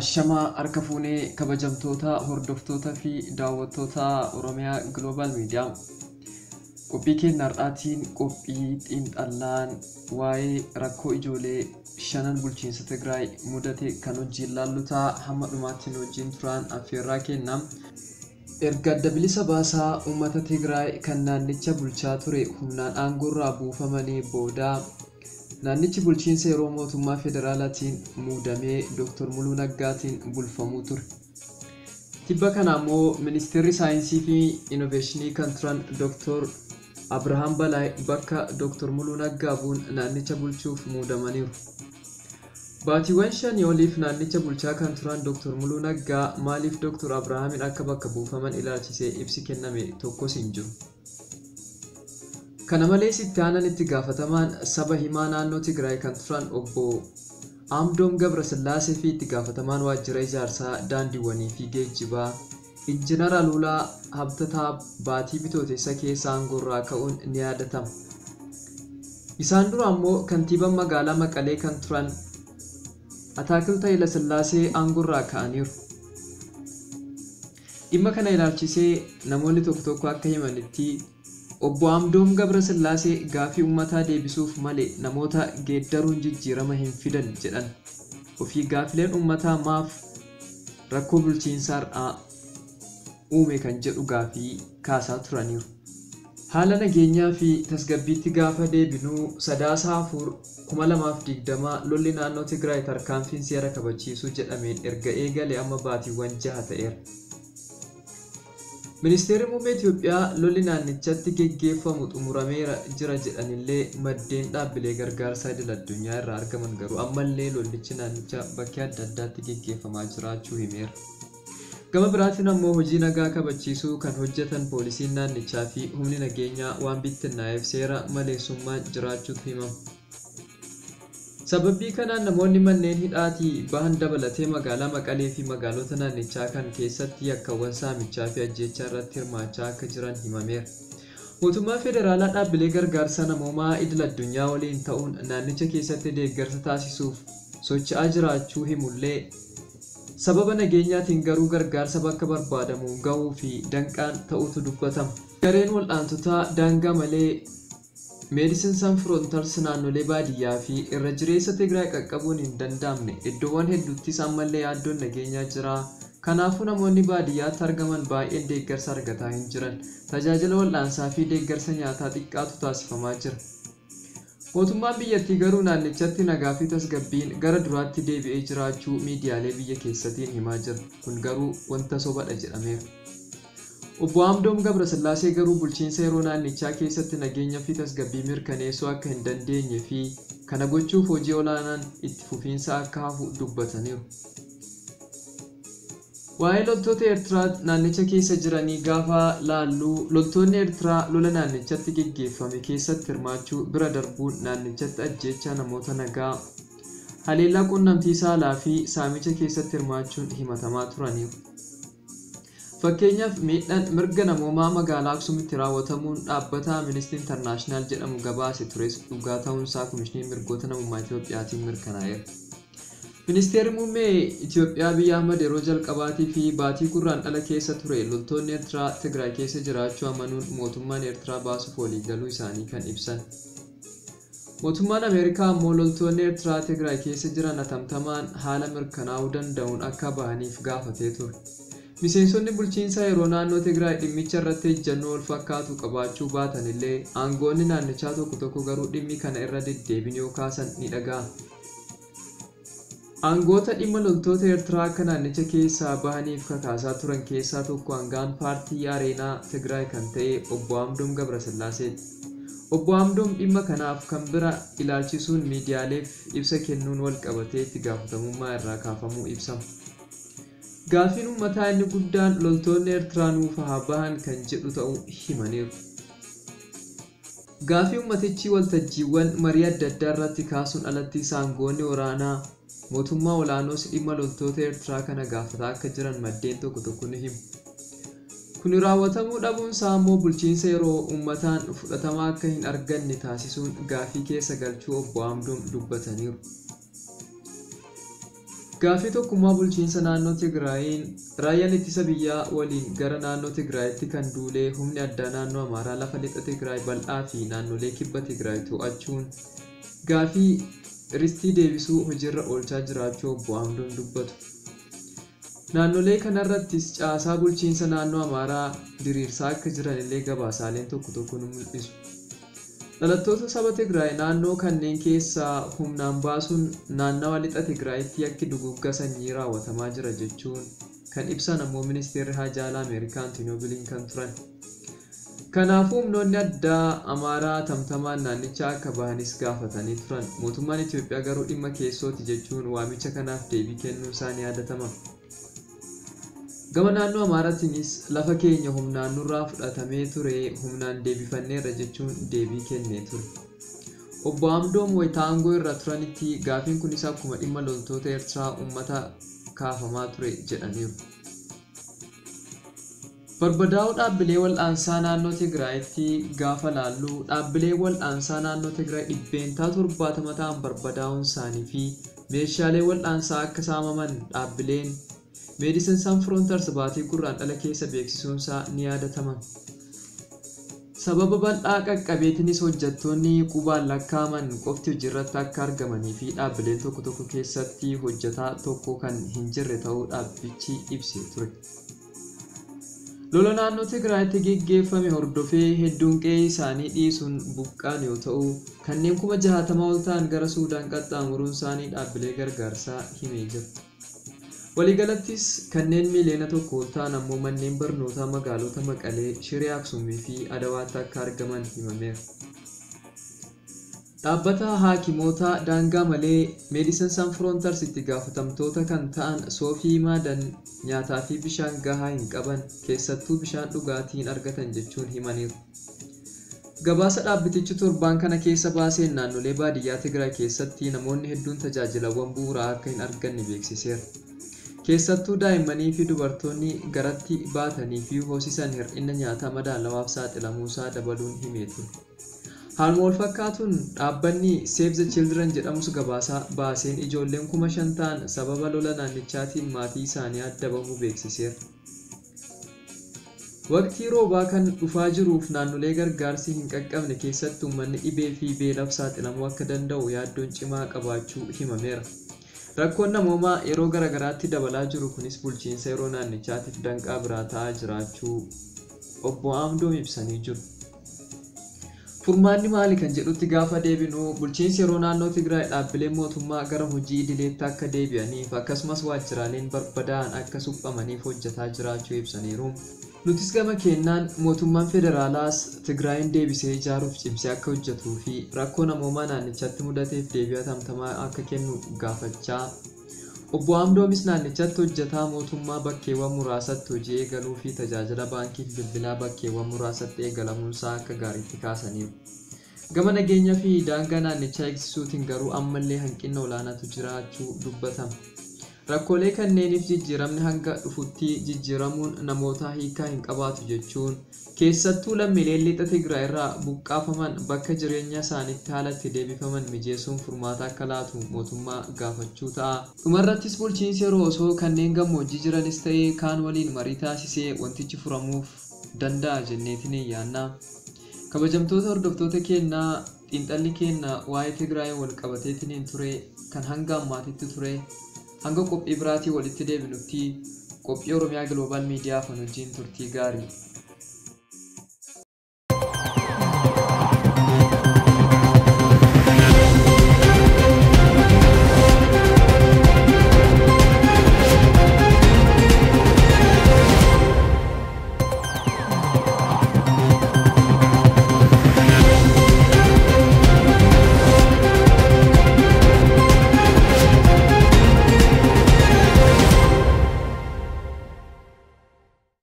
Ashamaa harka fuunee kabajamtoota hordoftoota fi daawwattoota Oromiyaa Global Media. Qophii keenya har'aatiin qophii xiinxallaan waa'ee rakkoo ijoollee shanan bulchiinsa Tigraay mudate kan wajjin laallutaa hamma dhumaatti wajjin turan affeerraa kenna. Erga adda bilisa baasaa uummata Tigraay kan naannicha bulchaa ture humnaan aangoorraa buufamanii booda naannichi bulchiinsa yeroo mootummaa federaalaatiin muudamee Dr. Muluu Naggaatiin bulfamuu ture. Tibba kana ammoo Ministeerri Saayinsii fi Innoveeshinii kan turan Dr. Abrahaam Balaay bakka Dr. Muluu Naggaa bu'uun naannicha bulchuuf muudamaniiru. Baatiiwwan shanii oliif naannicha bulchaa kan turan Dr. Muluu Naggaa maaliif Dr. Abrahaamin akka bakka buufaman ilaalchisee ibsi kenname tokkos hin jiru. Kana malees itti aanan itti gaafatamaan saba himaa naannoo Tigraay kan turan obbo Amdoom Gabrasillaasee fi itti gaafatamaan waajjira ijaarsaa daandiiwwanii fi geejjibaa Injiinar Aluulaa Habtataa baatii bitootessa keessa aangoorraa ka'uun ni yaadatama. Isaan dura ammoo kantiibaan magaalaa Maqalee kan turan Ataakilta Hayilasillaasee aangoorraa ka'aniiru. Dhimma kana ilaalchisee namoonni tokko akka himanitti obbo Amdoom Gabrasillaasee gaafii uummataa deebisuuf malee namoota geeddaruun jijjiirama hin fidan jedhan. Ofii gaafileen uummataa maaf rakkoo bulchiinsaa uume kan jedhu gaafii kaasaa turaniiru. Haala nageenyaa fi tasgabbiitti gaafa deebinuu Sadaasa 4/2020 lolli naannoo Tigraay tarkaanfiin seera kabachiisuu jedhameen erga eegale amma baatiiwwan 6 ta'eera. Ministeerri Muummee Itoophiyaa lolli naannichatti geggeeffamu xumurameera jira jedhanillee maddeen dhaabbilee gargaarsaa idil-addunyaa irraa argaman garuu ammallee lollichi naannicha bakka adda addaatti geggeeffamaa jiraachuu himeera. Gama biraatiin ammoo hojii nagaa kabachiisuu kan hojjetan poolisiin naannichaa fi humni nageenyaa waan bittinnaa'eef seera maleessummaan jiraachuutu himama. Sababii kanaan namoonni manneen hidhaatii bahan dabalatee magaalaa Maqalee fi magaalota naannichaa kan keessatti yakkawwan saamichaa fi ajjeechaa irratti hirmaachaa akka jiran himameera. Mootummaan federaalaa dhaabbilee gargaarsa namoomaa idil-addunyaa waliin ta'uun naannicha keessatti deeggarsa taasisuuf socho'aa jiraachuu himullee sababa nageenyaatiin garuu gargaarsa bakka barbaadamuun gahuu fi danqaan ta'utu dubbatama. Gareen wal'aantotaa daangaa malee Medicine Sans Frontieres naannolee baadiyyaa fi irra jireessa Tigraay qaqqabuun hin danda'amne iddoowwan hedduuttis ammallee yaaddoon nageenyaa jira. Kanaafuu namoonni baadiyyaatti argaman baay'een deeggarsa argataa hin jiran. Tajaajila wal'aansaa fi deeggarsa nyaataa xiqqaatu taasifamaa jira. Mootummaan biyyattii garuu naannichatti nagaa fi tasgabbiin gara duraatti deebi'ee jiraachuu miidiyaalee biyya keessatiin himaa jira. Kun garuu wanta sobadha jedhameera. Obbo Amdoom Gabrasillaasee garuu bulchiinsa yeroo naannichaa keessatti nageenya fi tasgabbii mirkaneessuu akka hin dandeenye fi kana gochuuf hojii olaanaan itti fufiinsa akka hafu dubbataniiru. Waa'ee loltoota Eertiraa naannicha keessa jiranii gaafa laalluu loltoonni Eertiraa lola naannichatti geggeeffame keessatti hirmaachuu bira darbuun naannichatti ajjeechaa namoota nagaa haleellaa quunnamtii saalaa fi saamicha keessatti hirmaachuun himatamaa turaniiru. Fakkeenyaaf miidhaan mirga namoomaa magaalaa Aksuumitti raawwatamuun dhaabbata Amnesty International jedhamu gabaase tures dhugaa ta'uunsaa Komishinii Mirgoota Namummaa Itoophiyaatiin mirkanaa'eera. Ministeerri Muummee Itoophiyaa Abiy Ahmed yeroo jalqabaatii fi baatii gurraandhala keessa ture loltoonni Eertiraa Tigraay keessa jiraachuu amanuun mootummaan Eertiraa baasuuf waliigaluu isaanii kan ibsan. Mootummaan Ameerikaa ammoo loltoonni Eertiraa Tigraay keessa jiran atamtamaan haala mirkanaa'uu danda'uun akka bahaniif gaafatee ture. Miseensonni bulchiinsa yeroo naannoo Tigraay dhimmicha irratti ejjennoo wal fakkaatu qabaachuu baatanillee aangoonni naannichaa tokko garuu dhimmi kana irra deddeebiin yoo kaasan ni dhaga'ama. Aangoota dhimma loltoota Eertiraa akka naannicha keessaa bahaniif kakaasaa turan keessaa tokko hangaan paartii Areenaa Tigraay kan ta'e obbo Amdoom Gabrasillaaseeti. Obbo Amdoom dhimma kanaaf kan bira ilaalchisuun miidiyaaleef ibsa kennuun wal qabatee itti gaafatamummaa irraa kaafamuu ibsama. Gaafiin uummataa inni guddaan loltoonni Eertiraa nuuf haa bahan kan jedhu ta'uu himaniiru. Gaafii uummatichi waltajjiiwwan marii adda addaa irratti kaasuun alatti aangoonni waraanaa mootummaa olaanoos dhimma loltoota Eertiraa kana gaafataa akka jiran maddeen tokko ni himu. Kun raawwatamuu dhabuunsaa ammoo bulchiinsa yeroo uummataan fudhatama akka hin arganne taasisuun gaafii keessa galchuu obbo Amdoom dubbataniiru. Gaafii tokkummaa bulchiinsa naannoo Tigraayiin raayyaan ittisa biyyaa waliin gara naannoo Tigraayitti kan duulee humni addaa naannoo Amaaraa lafa lixa Tigraay bal'aa fi naannolee kibba Tigraay to'achuun gaafii ristii deebisuu hojiirra oolchaa jiraachuu obbo Amdoon dubbatu. Naannolee kanarrattis caasaa bulchiinsa naannoo Amaaraa diriirsaa akka jiran illee gabaasaaleen tokko nu mul'isu. Dhalattoota saba Tigraay naannoo kanneen keessaa humnaan baasuun naannawa lixa Tigraayitti yakki duguggaa sanyii raawwatamaa jira jechuun kan ibsan ammoo ministeerri haajaa alaa Ameerikaa Antonii Bilinkan turan. Kanaafuu humnoonni addaa Amaaraa tamtamaan naannichaa akka bahanis gaafatanii turan. Mootummaan Itoophiyaa garuu dhimma keessooti jechuun waamicha kanaaf deebii kennuun isaanii yaadatama. Gama naannoo Amaaraatiinis lafa keenya humnaan nurraa fudhatamee ture humnaan deebifanneerra jechuun deebii kennee ture. Obbo Amdoon wayita aangoo irra turanitti gaafiin kunis akkuma dhimma loltoota Eertiraa uummata kaafamaa ture jedhaniiru. Barbadaa'uu dhaabbilee wal'aansaa naannoo Tigraayitti gaafa laallu dhaabbilee wal'aansaa naannoo Tigraay dhibbeentaa 70 ta'an barbadaa'uun isaanii fi meeshaalee wal'aansaa akka saamaman dhaabbileen Medicine Sans Frontiers baatii gurraandhala keessa beeksisuunsaa ni yaadatama. Sababa bal'aa qaqqabeetinis hojjettoonni qubaan lakkaa'aman qofti hojiirratti akka argamanii fi dhaabbileen tokko keessatti hojjetaa tokko kan hin jirre ta'uu dhaabbichi ibsee ture. Lola naannoo Tigraayitti geggeeffame hordofee hedduun qe'ee isaanii dhiisuun buqqaan yoo ta'u, kanneen 60,000 ol ta'an gara Suudaan qaxxaamuruun isaanii dhaabbilee gargaarsaa himee jira. Waliigalattis kanneen miliyoona 1 ol ta'an ammoo manneen barnootaa magaalota Maqalee, Shiree Aksumii fi Adawaatti akka argaman himameera. Dhaabbata Haakimoota Daangaa Malee Medicine Sans Frontiers itti gaafatamtoota kan ta'an Soofii Maadan nyaataa fi bishaan gahaa hin qaban keessattuu bishaan dhugaatiin argatan jechuun himaniiru. Gabaasa dhaabbatichi torbaan kana keessa baaseen naannolee baadiyyaa Tigraay keessatti namoonni hedduun tajaajilawwan bu'uuraa akka hin arganne beeksiseera. Keessattuu daa'immanii fi dubartoonni garatti baatanii fi hoosisan hir'ina nyaataa madaalawaaf saaxilamuusaa dabaluun himee ture. Haaluma wal fakkaatuun dhaabbanni Save the Children jedhamus gabaasa baaseen ijoolleen 5,000 ta'an sababa lola naannichaatiin maatii isaanii adda bahuu beeksiseera. Waqtii roobaa kan dhufaa jiruuf naannolee gargaarsi hin qaqqabne keessatti uummanni dhibee fi beelaaf saaxilamuu akka danda'u yaaddoon cimaa qabaachuu himameera. Rakkoon namoomaa yeroo garagaraatti dabalaa jiru kunis bulchiinsa yeroo naannichaatiif danqaa biraa ta'aa jiraachuu obbo Amdoon ibsanii jiru. Furmaanni maali kan jedhutti gaafa deebinu bulchiinsi yeroo naannoo Tigraay dhaabbileen mootummaa gara hojii idileetti akka deebi'aniif akkasumas waajjiraaleen barbadaa'an akka suphamaniif hojjetaa jiraachuu ibsaniiru. Nutis gama kennaan mootummaan federaalaas Tigraayin deebisee ijaaruuf cimsee akka hojjetuu fi rakkoo namoomaa naannichatti mudateef deebii hatattamaa akka kennu gaafachaa. Obbo Amdoonis naannichatti hojjetaa mootummaa bakkeewwan muraasatti hojii eegaluu fi tajaajila baankii fi bilbilaa bakkeewwan muraasatti eegalamuunsaa akka gaariitti kaasaniiru. Gama nageenya fi daangaa naannichaa eegsisuutiin garuu ammallee hanqina olaanaatu jiraachuu dubbatama. Rakkoolee kanneeniif jijjiiramni hanga dhufutti jijjiiramuun namoota hiikaa hin qabaatu jechuun keessattuu lammiileen lixa Tigraay irraa buqqaafaman bakka jireenya isaaniitti haalatti deebifaman mijeessuun furmaata akka laatu mootummaa gaafachuu ta'a. Dhumarrattis bulchiinsi yeroo osoo kanneen gammoojjii jiranis ta'ee kaan waliin marii taasisee wantichi furamuuf danda'a jenneetiin yaannaa. Kabajamtoota hordoftoota keenyaa xiinxalli keenya waa'ee Tigraay wal qabateetiin ture kan hanga ammaatitti ture. Hanga qophii biraatii walitti deebinutti qophii Oromiyaa Global Media wajjin turtii gaarii.